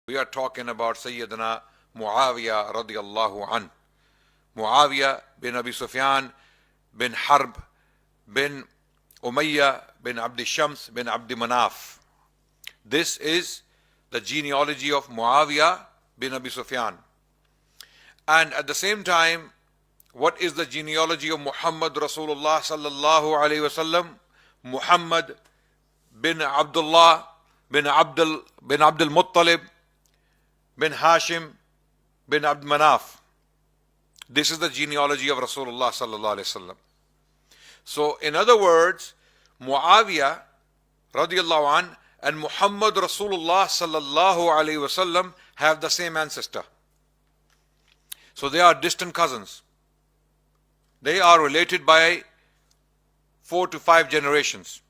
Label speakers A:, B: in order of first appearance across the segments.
A: We are talking about Sayyidina Muawiyah radiallahu an. Muawiyah bin Abi Sufyan bin Harb bin Umayyah bin Abd Shams bin Abd Manaf. This is the genealogy of Muawiyah bin Abi Sufyan. And at the same time, what is the genealogy of Muhammad Rasulullah sallallahu alayhi wasallam? Muhammad bin Abdullah bin Abdul Muttalib bin Hashim bin Abd Manaf. This is the genealogy of Rasulullah sallallahu alayhi wasallam. So in other words, Muawiyah radiallahu an and Muhammad Rasulullah sallallahu alayhi wasallam have the same ancestor. So they are distant cousins. They are related by 4 to 5 generations.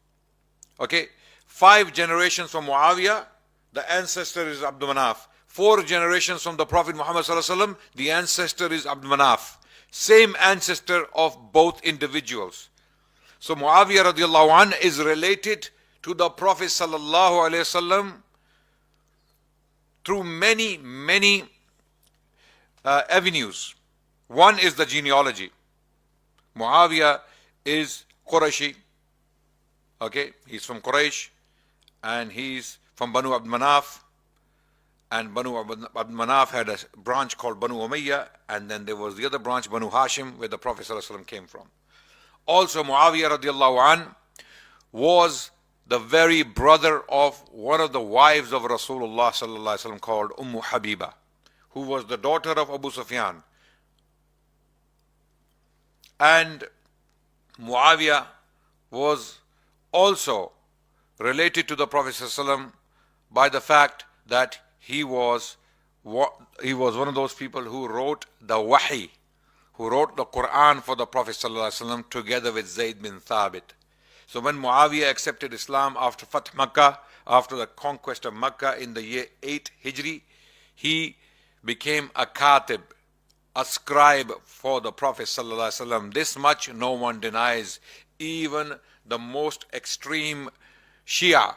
A: Okay, 5 generations from Muawiyah, the ancestor is Abd Manaf. 4 generations from the Prophet Muhammad sallallahu alaihi wasallam, the ancestor is Abd Manaf. Same ancestor of both individuals. So Muawiyah radiallahu anh is related to the Prophet sallallahu alaihi wasallam through many avenues. One is the genealogy. Muawiyah is Qurayshi. Okay, he's from Quraysh and he's from Banu Abd Manaf. And Banu Abd Manaf had a branch called Banu Umayyah, and then there was the other branch, Banu Hashim, where the Prophet ﷺ came from. Also, Muawiyah radiallahu an was the very brother of one of the wives of Rasulullah ﷺ called Habiba, who was the daughter of Abu Sufyan. And Muawiyah was also related to the Prophet ﷺ by the fact that he was one of those people who wrote the Wahi, who wrote the Quran for the Prophet ﷺ together with Zayd bin Thabit. So when Muawiyah accepted Islam after Fath Makkah, after the conquest of Makkah in the year 8 Hijri, he became a katib, a scribe for the Prophet ﷺ. This much no one denies. Even the most extreme Shia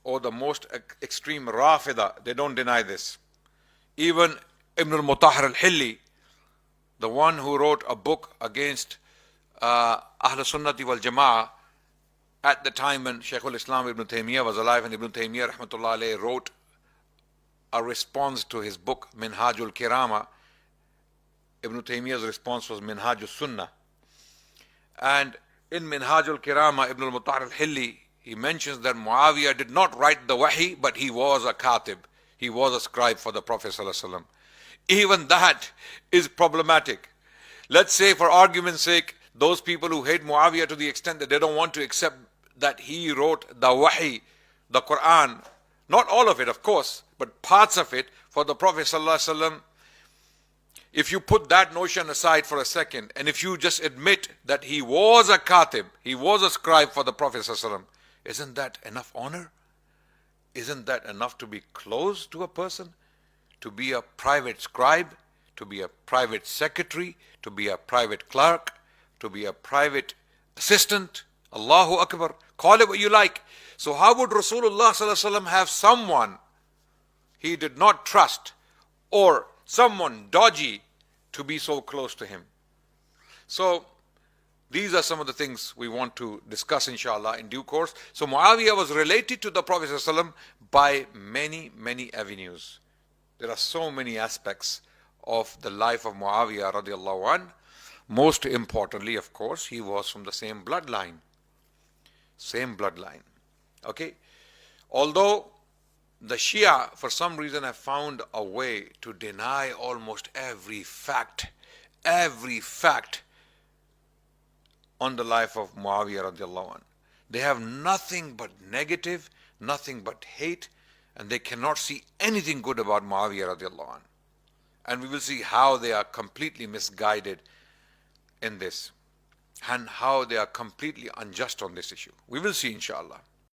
A: or the most extreme Rafida, they don't deny this. Even Ibn al-Mutahhar al-Hilli, the one who wrote a book against Ahl Sunnati wal Jama'ah at the time when Shaykh al-Islam Ibn Taymiyyah was alive, and Ibn Taymiyyah rahmatullah alayhi wrote a response to his book Minhajul Kirama. Ibn Taymiyyah's response was Minhajul Sunnah. And in Minhajul Kirama, Ibn al-Mutahhar al-Hilli, he mentions that Muawiyah did not write the Wahi, but he was a katib. He was a scribe for the Prophet ﷺ. Even that is problematic. Let's say, for argument's sake, those people who hate Muawiyah to the extent that they don't want to accept that he wrote the Wahi, the Quran, not all of it of course, but parts of it for the Prophet ﷺ. If you put that notion aside for a second, and if you just admit that he was a katib, he was a scribe for the Prophet ﷺ, isn't that enough honor? Isn't that enough to be close to a person? To be a private scribe, to be a private secretary, to be a private clerk, to be a private assistant? Allahu Akbar. Call it what you like. So how would Rasulullah ﷺ have someone he did not trust or someone dodgy to be so close to him? So these are some of the things we want to discuss inshallah in due course. So Muawiyah was related to the Prophet ﷺ by many avenues. There are so many aspects of the life of Muawiyah radiallahu anh. Most importantly, of course, he was from the same bloodline. Same bloodline. Okay? Although the Shia, for some reason, have found a way to deny almost every fact on the life of Muawiyah radiallahu anh. They have nothing but negative, nothing but hate, and they cannot see anything good about Muawiyah radiallahu anh. And we will see how they are completely misguided in this, and how they are completely unjust on this issue. We will see inshallah.